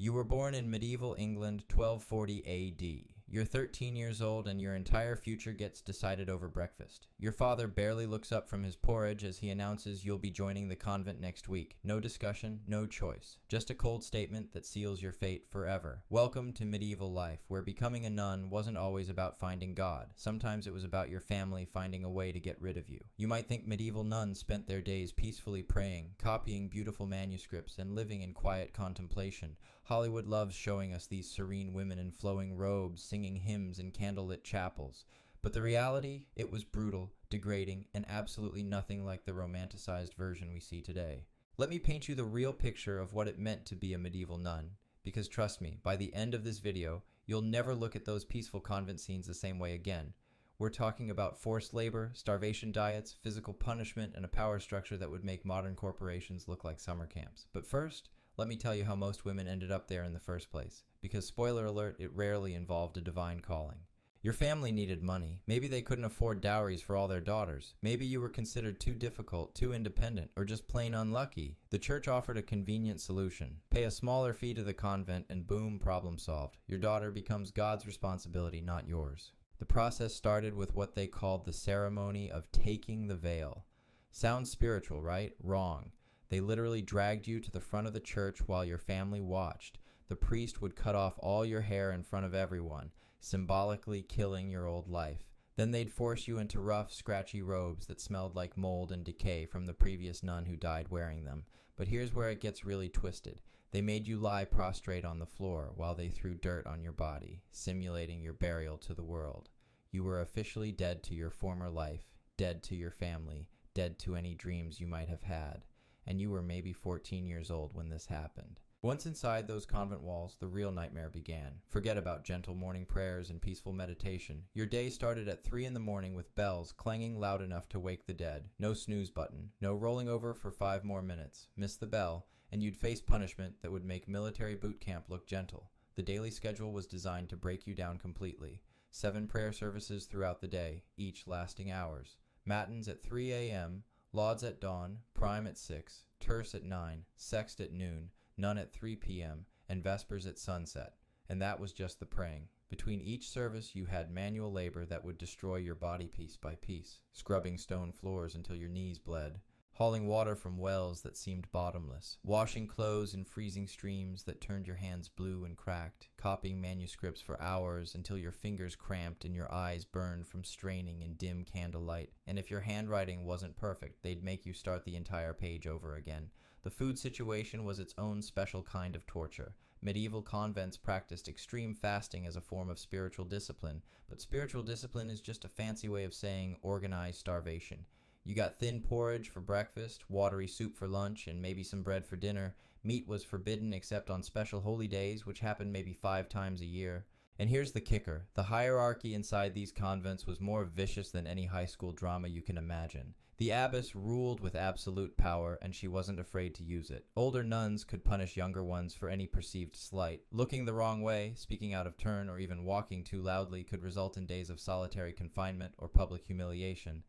You were born in medieval England 1240 AD. You're 13 years old and your entire future gets decided over breakfast. Your father barely looks up from his porridge as he announces you'll be joining the convent next week. No discussion, no choice. Just a cold statement that seals your fate forever. Welcome to medieval life, where becoming a nun wasn't always about finding God. Sometimes it was about your family finding a way to get rid of you. You might think medieval nuns spent their days peacefully praying, copying beautiful manuscripts, and living in quiet contemplation. Hollywood loves showing us these serene women in flowing robes, singing hymns in candlelit chapels. But the reality, it was brutal, degrading, and absolutely nothing like the romanticized version we see today. Let me paint you the real picture of what it meant to be a medieval nun. Because trust me, by the end of this video, you'll never look at those peaceful convent scenes the same way again. We're talking about forced labor, starvation diets, physical punishment, and a power structure that would make modern corporations look like summer camps. But first, let me tell you how most women ended up there in the first place. Because spoiler alert, it rarely involved a divine calling. Your family needed money. Maybe they couldn't afford dowries for all their daughters. Maybe you were considered too difficult, too independent, or just plain unlucky. The church offered a convenient solution. Pay a smaller fee to the convent and boom, problem solved. Your daughter becomes God's responsibility, not yours. The process started with what they called the ceremony of taking the veil. Sounds spiritual, right? Wrong. They literally dragged you to the front of the church while your family watched. The priest would cut off all your hair in front of everyone, symbolically killing your old life. Then they'd force you into rough, scratchy robes that smelled like mold and decay from the previous nun who died wearing them. But here's where it gets really twisted. They made you lie prostrate on the floor while they threw dirt on your body, simulating your burial to the world. You were officially dead to your former life, dead to your family, dead to any dreams you might have had. And you were maybe 14 years old when this happened. Once inside those convent walls, the real nightmare began. Forget about gentle morning prayers and peaceful meditation. Your day started at 3 in the morning with bells clanging loud enough to wake the dead. No snooze button. No rolling over for 5 more minutes. Miss the bell, and you'd face punishment that would make military boot camp look gentle. The daily schedule was designed to break you down completely. 7 prayer services throughout the day, each lasting hours. Matins at 3 a.m., lauds at dawn, prime at 6, terce at 9, sext at noon, none at 3 p.m., and vespers at sunset. And that was just the praying. Between each service, you had manual labor that would destroy your body piece by piece, scrubbing stone floors until your knees bled, hauling water from wells that seemed bottomless, washing clothes in freezing streams that turned your hands blue and cracked, copying manuscripts for hours until your fingers cramped and your eyes burned from straining in dim candlelight. And if your handwriting wasn't perfect, they'd make you start the entire page over again. The food situation was its own special kind of torture. Medieval convents practiced extreme fasting as a form of spiritual discipline, but spiritual discipline is just a fancy way of saying organized starvation. You got thin porridge for breakfast, watery soup for lunch, and maybe some bread for dinner. Meat was forbidden except on special holy days, which happened maybe 5 times a year. And here's the kicker. The hierarchy inside these convents was more vicious than any high school drama you can imagine. The abbess ruled with absolute power, and she wasn't afraid to use it. Older nuns could punish younger ones for any perceived slight. Looking the wrong way, speaking out of turn, or even walking too loudly could result in days of solitary confinement or public humiliation.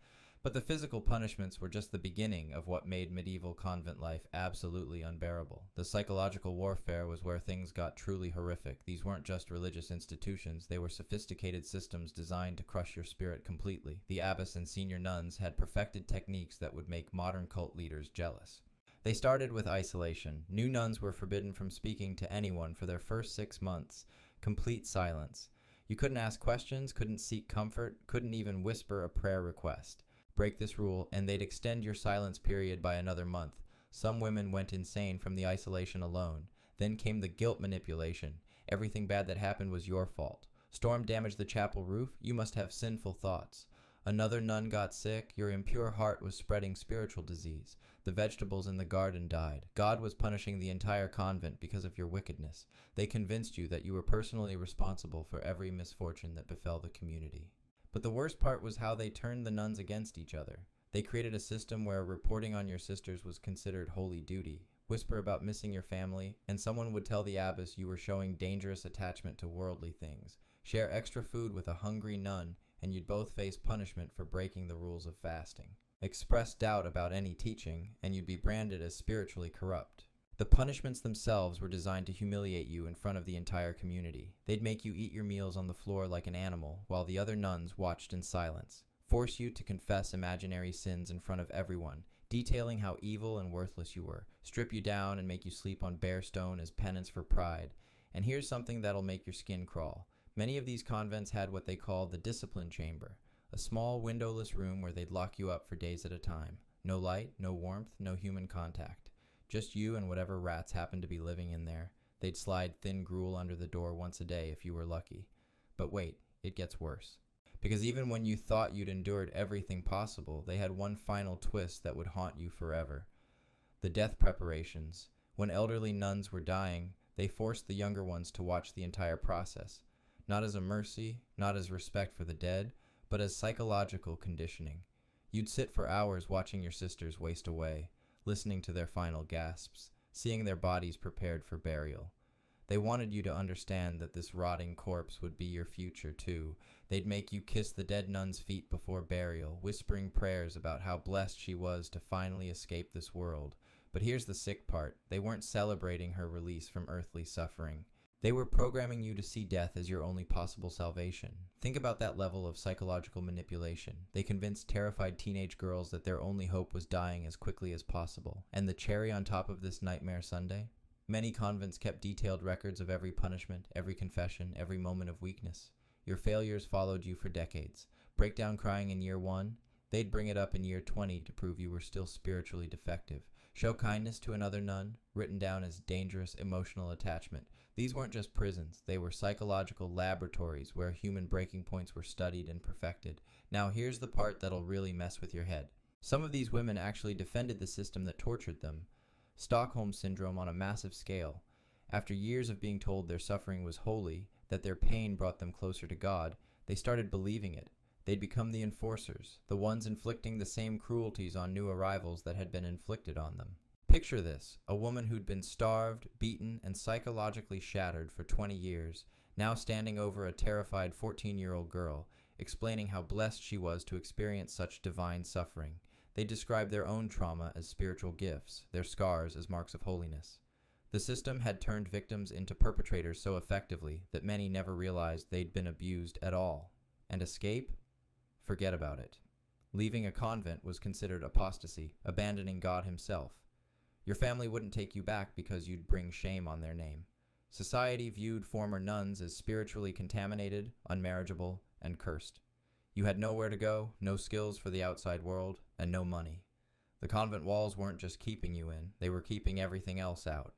But the physical punishments were just the beginning of what made medieval convent life absolutely unbearable. The psychological warfare was where things got truly horrific. These weren't just religious institutions, they were sophisticated systems designed to crush your spirit completely. The abbess and senior nuns had perfected techniques that would make modern cult leaders jealous. They started with isolation. New nuns were forbidden from speaking to anyone for their first 6 months. Complete silence. You couldn't ask questions, couldn't seek comfort, couldn't even whisper a prayer request. Break this rule, and they'd extend your silence period by another month. Some women went insane from the isolation alone. Then came the guilt manipulation. Everything bad that happened was your fault. Storm damaged the chapel roof, you must have sinful thoughts. Another nun got sick, your impure heart was spreading spiritual disease. The vegetables in the garden died. God was punishing the entire convent because of your wickedness. They convinced you that you were personally responsible for every misfortune that befell the community. But the worst part was how they turned the nuns against each other. They created a system where reporting on your sisters was considered holy duty. Whisper about missing your family, and someone would tell the abbess you were showing dangerous attachment to worldly things. Share extra food with a hungry nun, and you'd both face punishment for breaking the rules of fasting. Express doubt about any teaching, and you'd be branded as spiritually corrupt. The punishments themselves were designed to humiliate you in front of the entire community. They'd make you eat your meals on the floor like an animal, while the other nuns watched in silence, force you to confess imaginary sins in front of everyone, detailing how evil and worthless you were, strip you down and make you sleep on bare stone as penance for pride. And here's something that'll make your skin crawl. Many of these convents had what they called the discipline chamber, a small windowless room where they'd lock you up for days at a time. No light, no warmth, no human contact. Just you and whatever rats happened to be living in there. They'd slide thin gruel under the door once a day if you were lucky. But wait, it gets worse. Because even when you thought you'd endured everything possible, they had one final twist that would haunt you forever. The death preparations. When elderly nuns were dying, they forced the younger ones to watch the entire process. Not as a mercy, not as respect for the dead, but as psychological conditioning. You'd sit for hours watching your sisters waste away, listening to their final gasps, seeing their bodies prepared for burial. They wanted you to understand that this rotting corpse would be your future, too. They'd make you kiss the dead nun's feet before burial, whispering prayers about how blessed she was to finally escape this world. But here's the sick part. They weren't celebrating her release from earthly suffering. They were programming you to see death as your only possible salvation. Think about that level of psychological manipulation. They convinced terrified teenage girls that their only hope was dying as quickly as possible. And the cherry on top of this nightmare Sunday? Many convents kept detailed records of every punishment, every confession, every moment of weakness. Your failures followed you for decades. Breakdown crying in year 1, they'd bring it up in year 20 to prove you were still spiritually defective. Show kindness to another nun, written down as dangerous emotional attachment. These weren't just prisons, they were psychological laboratories where human breaking points were studied and perfected. Now here's the part that'll really mess with your head. Some of these women actually defended the system that tortured them. Stockholm Syndrome on a massive scale. After years of being told their suffering was holy, that their pain brought them closer to God, they started believing it. They'd become the enforcers, the ones inflicting the same cruelties on new arrivals that had been inflicted on them. Picture this, a woman who'd been starved, beaten, and psychologically shattered for 20 years, now standing over a terrified 14-year-old girl, explaining how blessed she was to experience such divine suffering. They described their own trauma as spiritual gifts, their scars as marks of holiness. The system had turned victims into perpetrators so effectively that many never realized they'd been abused at all. And escape? Forget about it. Leaving a convent was considered apostasy, abandoning God himself. Your family wouldn't take you back because you'd bring shame on their name. Society viewed former nuns as spiritually contaminated, unmarriageable, and cursed. You had nowhere to go, no skills for the outside world, and no money. The convent walls weren't just keeping you in, they were keeping everything else out.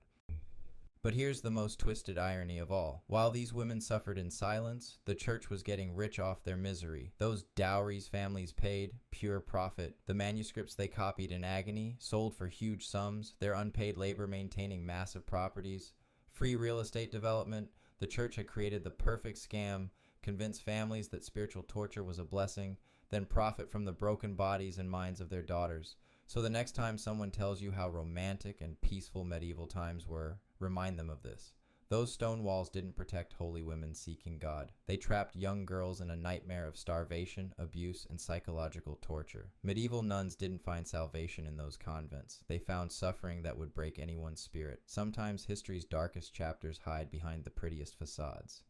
But here's the most twisted irony of all. While these women suffered in silence, the church was getting rich off their misery. Those dowries families paid, pure profit. The manuscripts they copied in agony, sold for huge sums, their unpaid labor maintaining massive properties. Free real estate development. The church had created the perfect scam, convince families that spiritual torture was a blessing, then profit from the broken bodies and minds of their daughters. So the next time someone tells you how romantic and peaceful medieval times were, remind them of this. Those stone walls didn't protect holy women seeking God. They trapped young girls in a nightmare of starvation, abuse, and psychological torture. Medieval nuns didn't find salvation in those convents. They found suffering that would break anyone's spirit. Sometimes history's darkest chapters hide behind the prettiest facades.